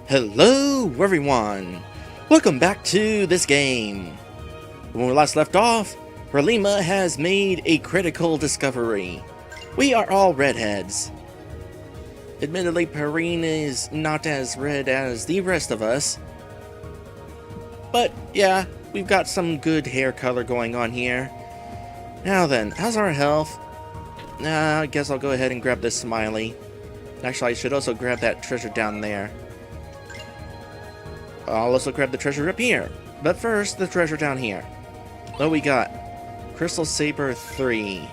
Hello everyone! Welcome back to this game. When we last left off, Relima has made a critical discovery. We are all redheads. Admittedly, Perrine is not as red as the rest of us. But yeah, we've got some good hair color going on here. Now then, how's our health? I guess I'll go ahead and grab this smiley. Actually, I should also grab that treasure down there. I'll also grab the treasure up here. But first, the treasure down here. What we got? Crystal Saber 3.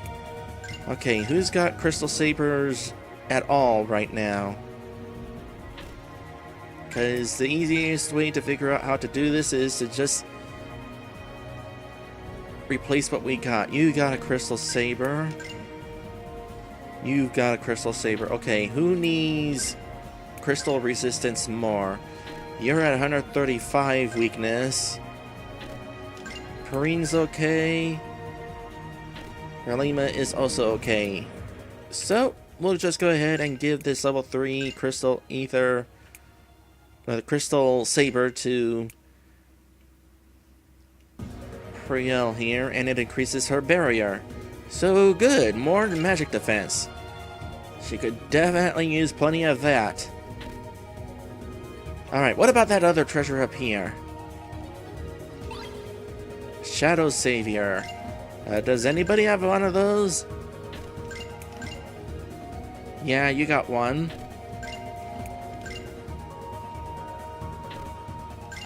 Okay, who's got Crystal Sabers at all right now? Because the easiest way to figure out how to do this is to just replace what we got. You got a Crystal Saber. You've got a Crystal Saber. Okay, who needs Crystal Resistance more? You're at 135 weakness. Perrine's okay. Relima is also okay. So, we'll just go ahead and give this level 3 Crystal Ether, Crystal Saber to Priel here, and it increases her barrier. So good, more magic defense. She could definitely use plenty of that. Alright, what about that other treasure up here? Shadow Savior. Does anybody have one of those? Yeah, you got one.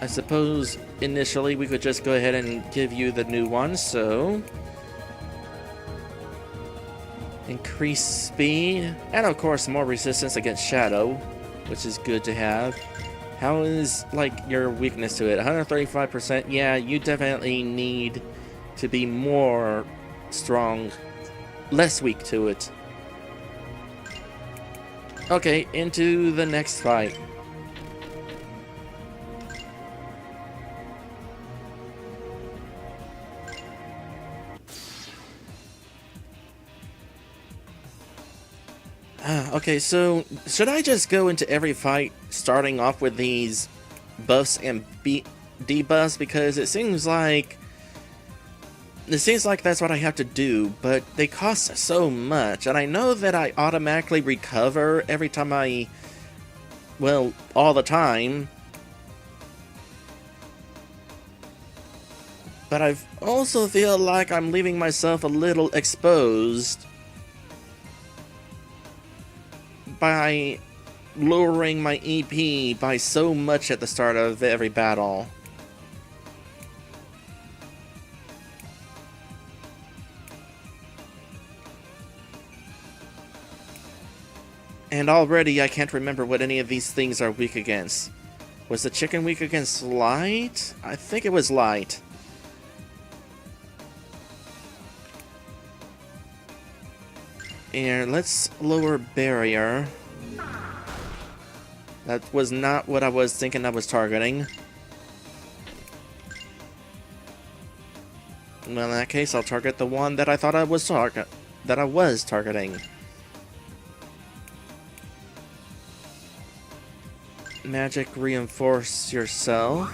I suppose initially we could just go ahead and give you the new one, so... Increased speed, and of course more resistance against Shadow, which is good to have. How is, like, your weakness to it? 135%? Yeah, you definitely need to be more strong, less weak to it. Okay, into the next fight. Okay, so should I just go into every fight starting off with these buffs and debuffs? Because it seems like that's what I have to do, but they cost so much, and I know that I automatically recover every time well, all the time. But I also feel like I'm leaving myself a little exposed by lowering my EP by so much at the start of every battle. And already I can't remember what any of these things are weak against. Was the chicken weak against light? I think it was light. And let's lower barrier. That was not what I was thinking I was targeting. Well, in that case, I'll target the one that I thought I was targeting. Magic reinforce yourself,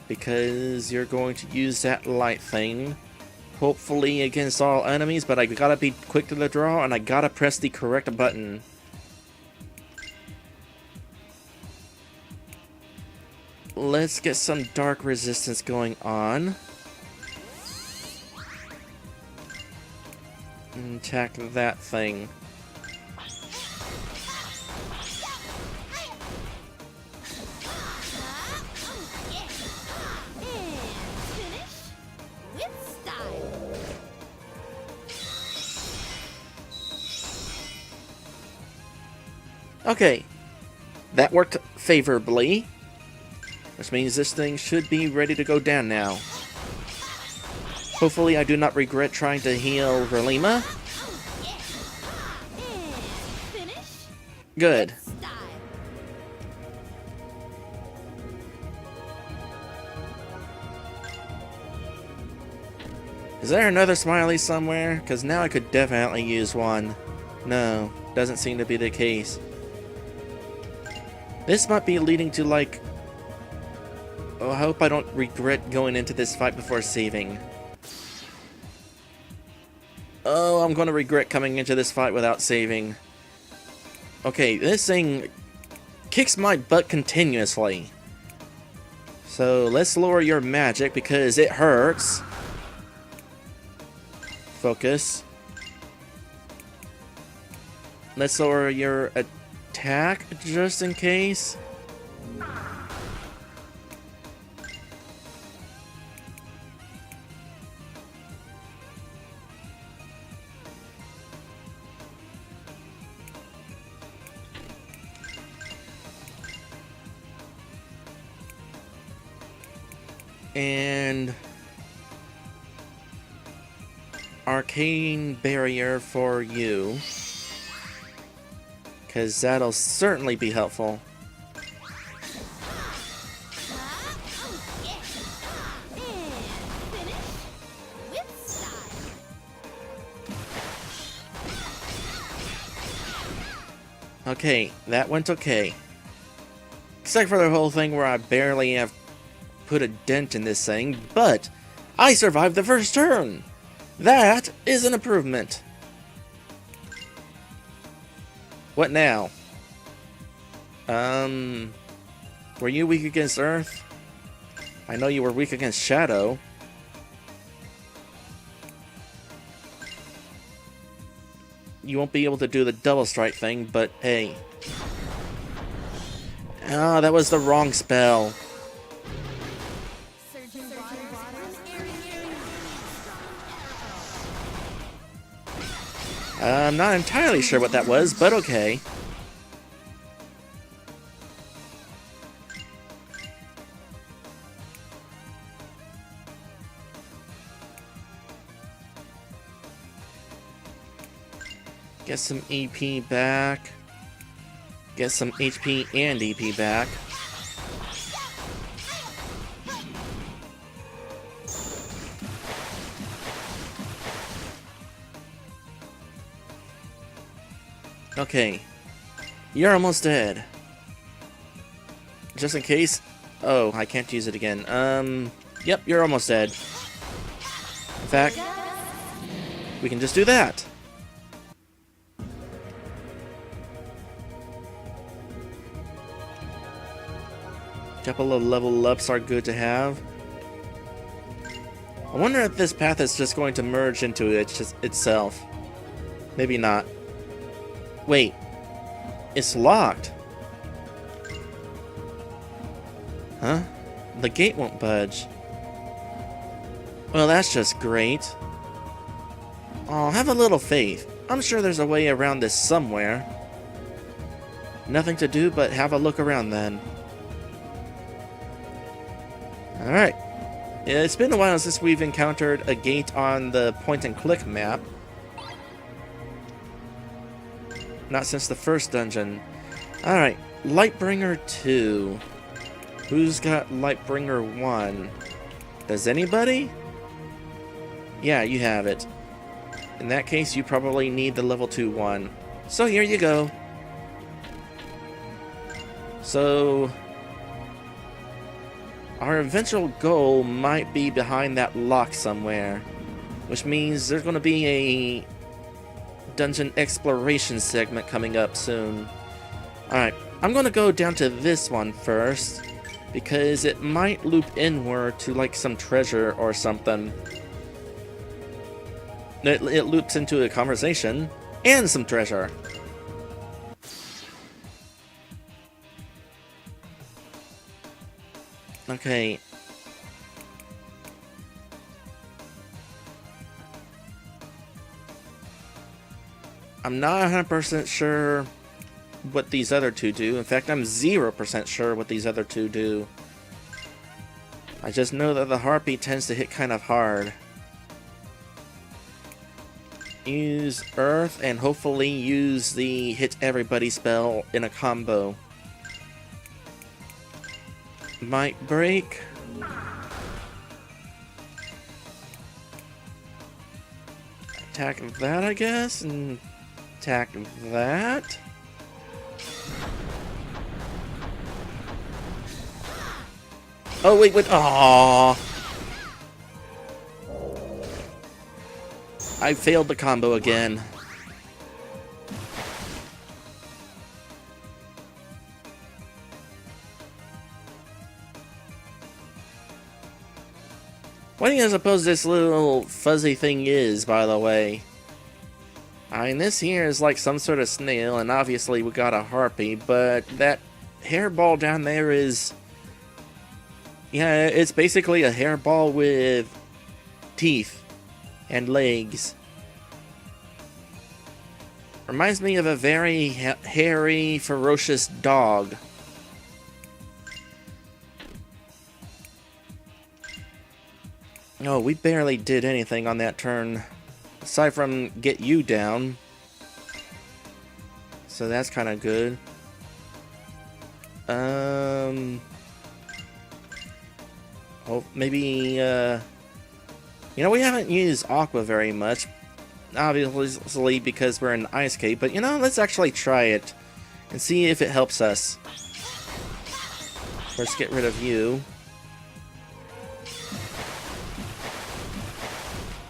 because you're going to use that light thing. Hopefully against all enemies, but I gotta be quick to the draw, and I gotta press the correct button. Let's get some dark resistance going on. And attack that thing. Okay, that worked favorably, which means this thing should be ready to go down now. Hopefully I do not regret trying to heal Relima. Good. Is there another smiley somewhere? Because now I could definitely use one. No, doesn't seem to be the case. This might be leading to, like... Oh, I hope I don't regret going into this fight before saving. Oh, I'm gonna regret coming into this fight without saving. Okay, this thing kicks my butt continuously. So let's lower your magic because it hurts. Focus. Let's lower your attack just in case. And arcane barrier for you, because that'll certainly be helpful. Okay, that went okay. Except for the whole thing where I barely have put a dent in this thing, but I survived the first turn! That is an improvement. What now? Were you weak against Earth? I know you were weak against Shadow. You won't be able to do the double strike thing, but hey. Ah, that was the wrong spell. I'm not entirely sure what that was, but okay. Get some EP back. Get some HP and EP back. Okay. You're almost dead. Just in case... Oh, I can't use it again. Yep, you're almost dead. In fact, we can just do that. Couple of level ups are good to have. I wonder if this path is just going to merge into itself. Maybe not. Wait. It's locked. Huh? The gate won't budge. Well, that's just great. Oh, have a little faith. I'm sure there's a way around this somewhere. Nothing to do but have a look around then. Alright. It's been a while since we've encountered a gate on the point-and-click map. Not since the first dungeon. Alright, Lightbringer 2. Who's got Lightbringer 1? Does anybody? Yeah, you have it. In that case, you probably need the level 2 one. So here you go. So... our eventual goal might be behind that lock somewhere, which means there's going to be a dungeon exploration segment coming up soon. Alright, I'm going to go down to this one first, because it might loop inward to like some treasure or something. It loops into a conversation and some treasure. Okay. I'm not 100% sure what these other two do. In fact, I'm 0% sure what these other two do. I just know that the harpy tends to hit kind of hard. Use Earth and hopefully use the hit everybody spell in a combo. Might break. Attack that, I guess, and attack that. Oh, wait, wait. Aww. I failed the combo again. What do you suppose this little fuzzy thing is, by the way? I mean, this here is like some sort of snail, and obviously we got a harpy, but that hairball down there is... yeah, it's basically a hairball with teeth and legs. Reminds me of a very hairy, ferocious dog. No, we barely did anything on that turn. Aside from get you down. So that's kind of good. Oh, maybe, you know, we haven't used Aqua very much. Obviously because we're in Ice Cape, but you know, let's actually try it. And see if it helps us. First, get rid of you.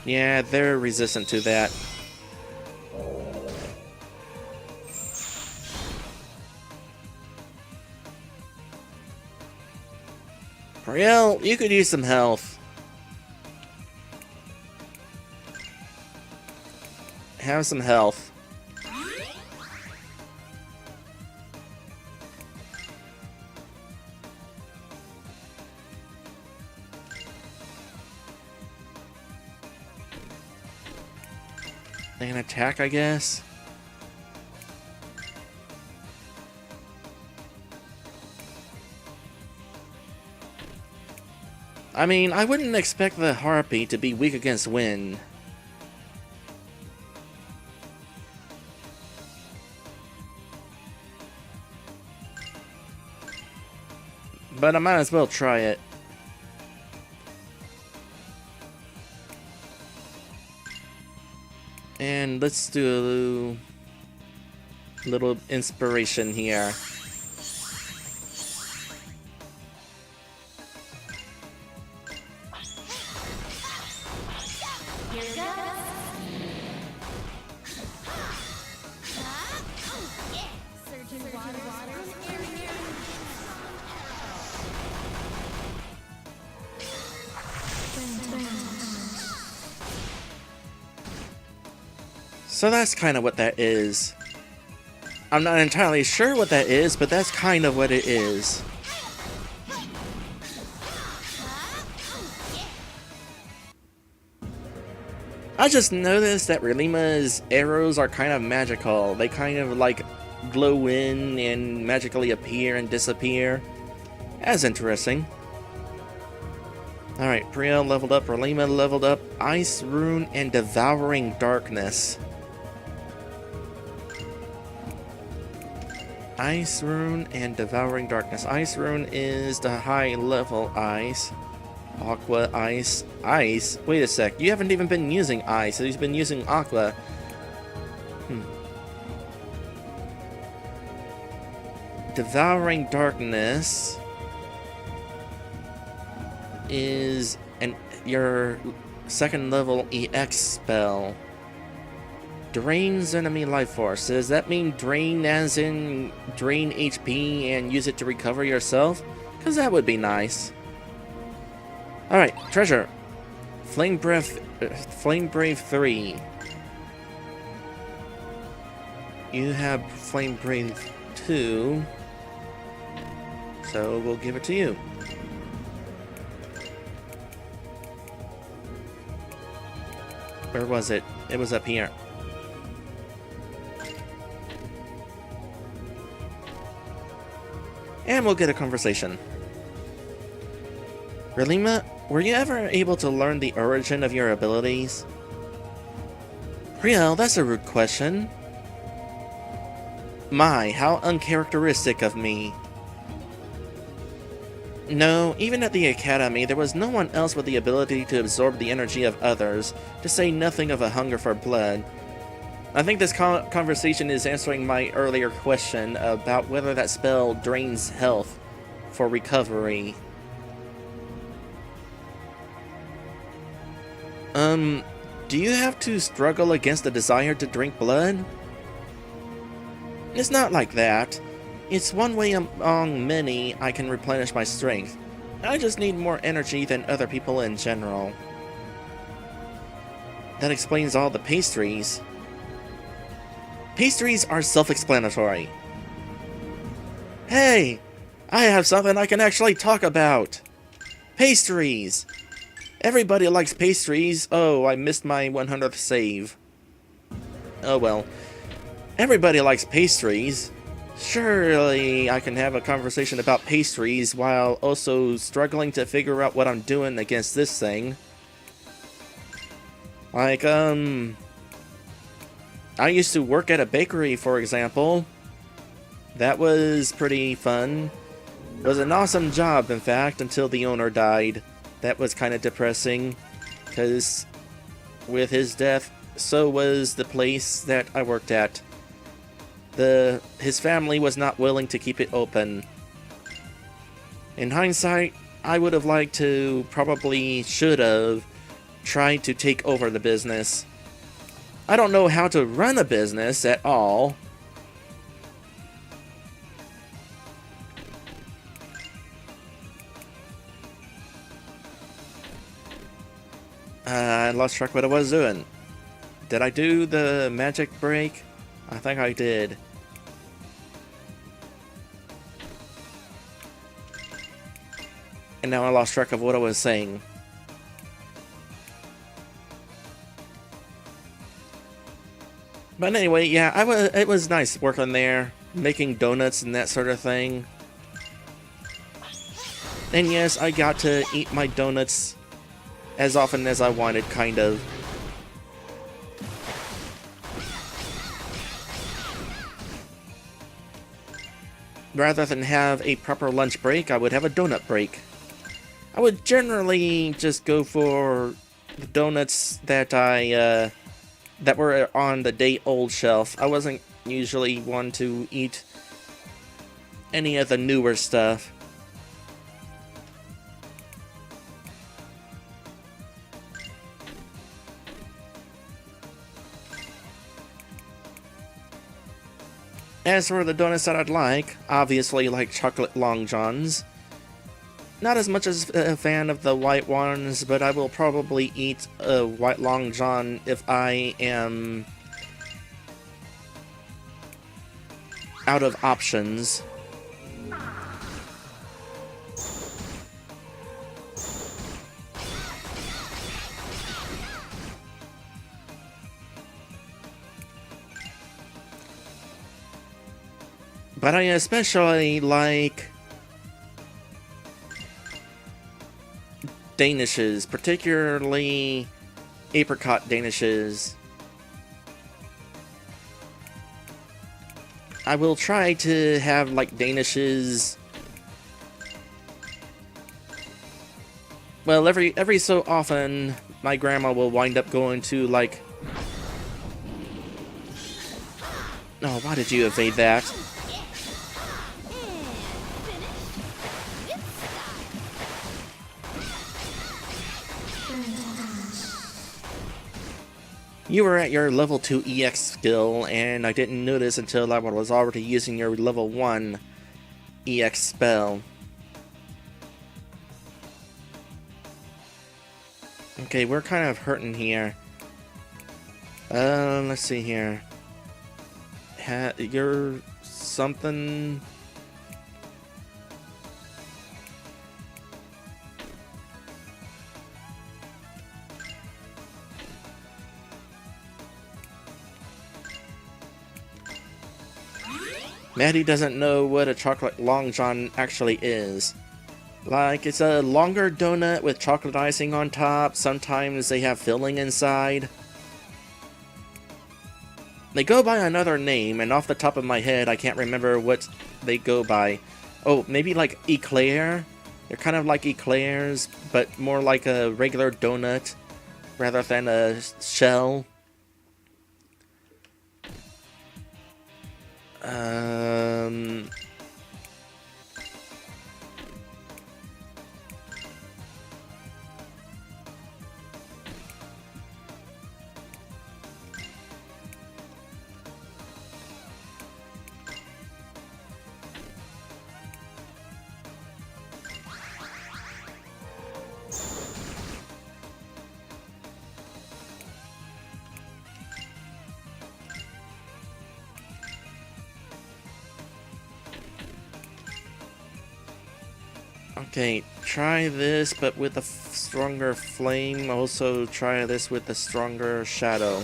Yeah, they're resistant to that. Brielle, you could use some health. Have some health. And attack, I guess. I mean, I wouldn't expect the Harpy to be weak against wind. But I might as well try it. And let's do a little inspiration here. So that's kind of what that is. I'm not entirely sure what that is, but that's kind of what it is. I just noticed that Relima's arrows are kind of magical. They kind of like glow in and magically appear and disappear. That's interesting. Alright, Brielle leveled up, Relima leveled up, Ice Rune and Devouring Darkness. Ice Rune and Devouring Darkness. Ice Rune is the high level ice. Aqua, ice, ice. Wait a sec, you haven't even been using ice, so he's been using Aqua. Devouring Darkness is your second level EX spell. Drains enemy life force. Does that mean drain as in drain HP and use it to recover yourself? Because that would be nice. Alright, treasure. Flame Brave 3. You have Flame Brave 2. So we'll give it to you. Where was it? It was up here. And we'll get a conversation. Relima, were you ever able to learn the origin of your abilities? Brielle, that's a rude question. My, how uncharacteristic of me. No, even at the Academy, there was no one else with the ability to absorb the energy of others, to say nothing of a hunger for blood. I think this conversation is answering my earlier question about whether that spell drains health for recovery. Do you have to struggle against the desire to drink blood? It's not like that. It's one way among many I can replenish my strength. I just need more energy than other people in general. That explains all the pastries. Pastries are self-explanatory. Hey! I have something I can actually talk about! Pastries! Everybody likes pastries. Oh, I missed my 100th save. Oh well. Everybody likes pastries. Surely I can have a conversation about pastries while also struggling to figure out what I'm doing against this thing. Like, I used to work at a bakery, for example. That was pretty fun. It was an awesome job, in fact, until the owner died. That was kind of depressing, because with his death, so was the place that I worked at. His family was not willing to keep it open. In hindsight, I would have liked to, probably should have, tried to take over the business. I don't know how to run a business at all. I lost track of what I was doing. Did I do the magic break? I think I did. And now I lost track of what I was saying. But anyway, yeah, it was nice working there, making donuts and that sort of thing. And yes, I got to eat my donuts as often as I wanted, kind of. Rather than have a proper lunch break, I would have a donut break. I would generally just go for the donuts that that were on the day-old shelf. I wasn't usually one to eat any of the newer stuff. As for the donuts that I'd like, obviously like chocolate Long Johns. Not as much as a fan of the white ones, but I will probably eat a white Long John if I am out of options. But I especially like Danishes, particularly apricot Danishes. I will try to have like Danishes. Well, every so often, my grandma will wind up going to like. Oh, why did you evade that? You were at your level 2 EX skill, and I didn't notice until I was already using your level 1 EX spell. Okay, we're kind of hurting here. Let's see here. You're something... Maddie doesn't know what a chocolate Long John actually is. Like, it's a longer donut with chocolate icing on top. Sometimes they have filling inside. They go by another name, and off the top of my head, I can't remember what they go by. Oh, maybe like eclair? They're kind of like eclairs, but more like a regular donut rather than a shell. Okay, try this, but with a stronger flame. Also try this with a stronger shadow.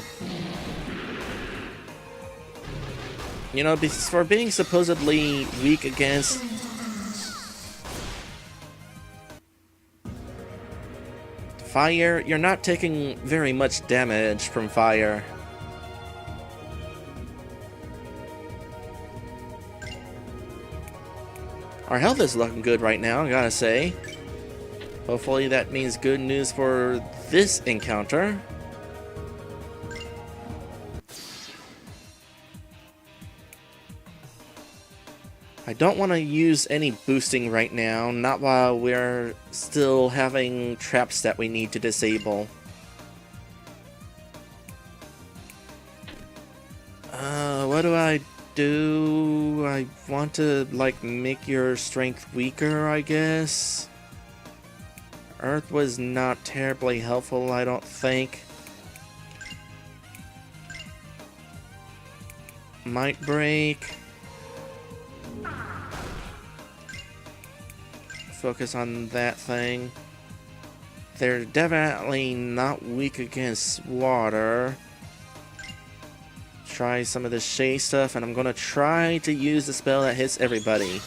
You know, for being supposedly weak against fire, you're not taking very much damage from fire. Our health is looking good right now, I gotta say. Hopefully that means good news for this encounter. I don't want to use any boosting right now, not while we're still having traps that we need to disable. What do I do? I want to, like, make your strength weaker, I guess. Earth was not terribly helpful, I don't think. Might break. Focus on that thing. They're definitely not weak against water. Try some of the shade stuff, and I'm gonna try to use the spell that hits everybody.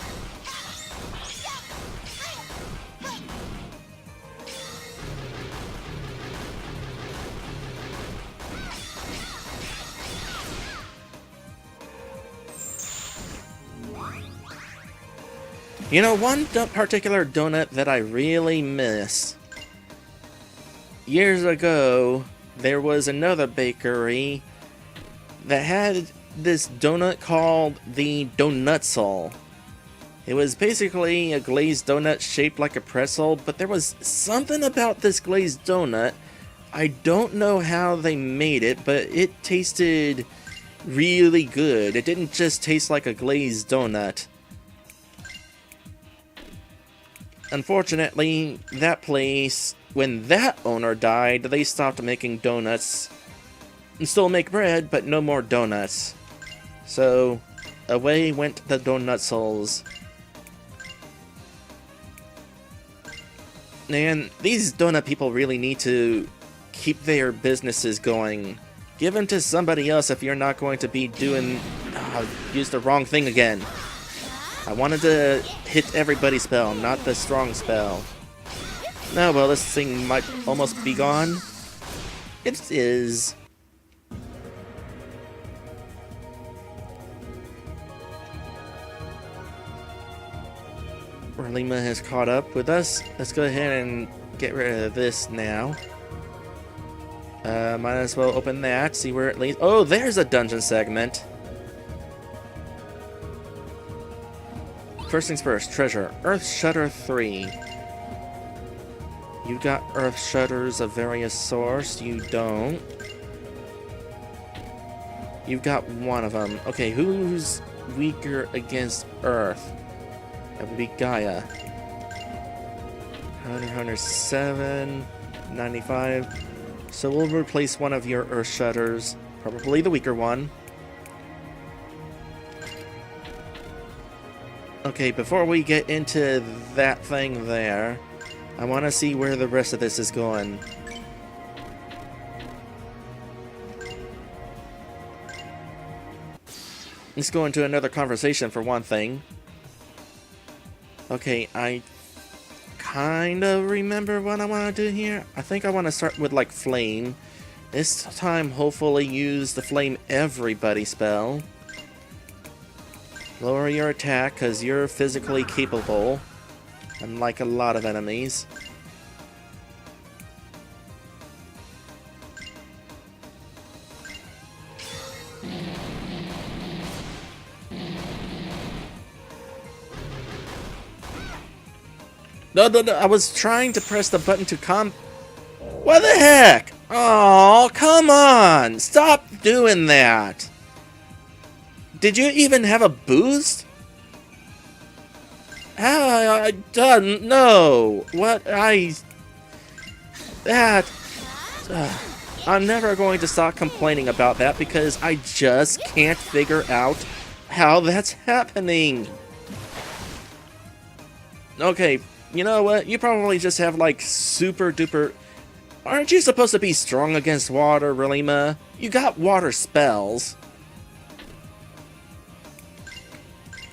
You know, one particular donut that I really miss. Years ago, there was another bakery that had this donut called the Donutzel. It was basically a glazed donut shaped like a pretzel, but there was something about this glazed donut. I don't know how they made it, but it tasted really good. It didn't just taste like a glazed donut. Unfortunately, that place, when that owner died, they stopped making donuts. And still make bread, but no more donuts. So, away went the Donutzels. And these donut people really need to keep their businesses going. Give them to somebody else if you're not going to be doing... use the wrong thing again. I wanted to hit everybody's spell, not the strong spell. Oh well, this thing might almost be gone. It is. Lima has caught up with us. Let's go ahead and get rid of this now. Might as well open that, see where it leads. Oh, there's a dungeon segment. First things first, treasure. Earth Shutter 3. You got Earth Shutters of various sorts. You don't. You've got one of them. Okay, who's weaker against Earth? That would be Gaia. 107, 95. So we'll replace one of your Earth Shutters. Probably the weaker one. Okay, before we get into that thing there, I want to see where the rest of this is going. Let's go into another conversation for one thing. Okay, I kind of remember what I want to do here. I think I want to start with, like, flame. This time, hopefully use the flame everybody spell. Lower your attack, because you're physically capable, unlike a lot of enemies. No, I was trying to press the button to What the heck? Oh, come on! Stop doing that! Did you even have a boost? I don't know. I'm never going to stop complaining about that because I just can't figure out how that's happening. Okay, You know what? You probably just have like super duper... Aren't you supposed to be strong against water, Relima? You got water spells.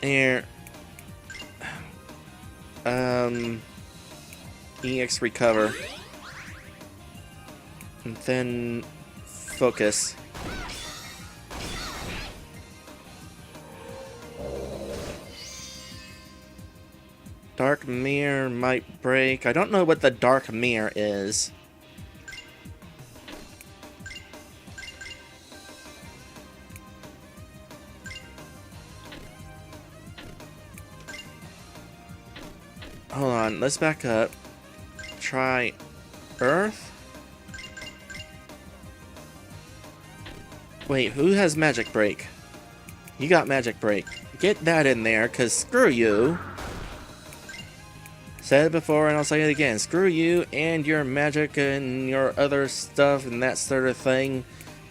Here. EX recover. And then focus. Dark Mirror might break. I don't know what the Dark Mirror is. Hold on, let's back up. Try Earth? Wait, who has Magic Break? You got Magic Break. Get that in there, cause screw you. Said it before and I'll say it again. Screw you and your magic and your other stuff and that sort of thing.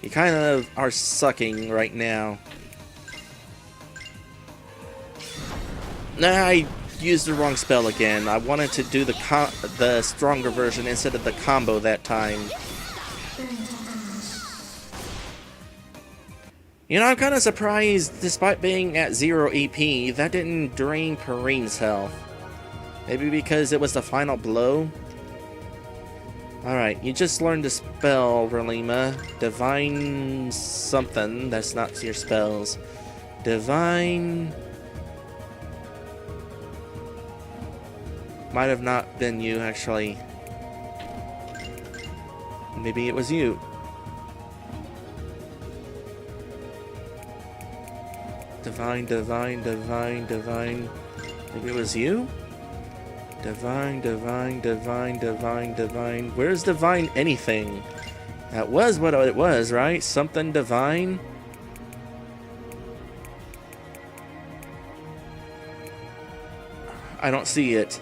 You kind of are sucking right now. Nah, I used the wrong spell again. I wanted to do the stronger version instead of the combo that time. You know, I'm kind of surprised, despite being at 0 EP, that didn't drain Perrine's health. Maybe because it was the final blow? Alright, you just learned a spell, Relima. Divine something. That's not your spells. Divine... Might have not been you, actually. Maybe it was you. Divine, divine, divine, divine. Maybe it was you? Divine, divine, divine, divine, divine. Where's divine anything? That was what it was, right? Something divine? I don't see it.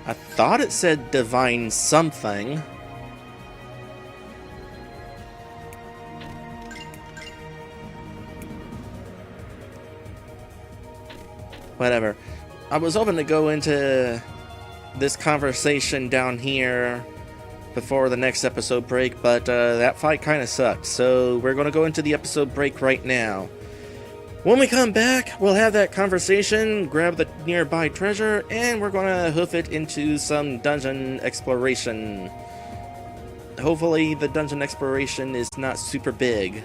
I thought it said divine something. Whatever. I was hoping to go into this conversation down here before the next episode break, but that fight kind of sucked. So we're going to go into the episode break right now. When we come back, we'll have that conversation, grab the nearby treasure, and we're going to hoof it into some dungeon exploration. Hopefully the dungeon exploration is not super big.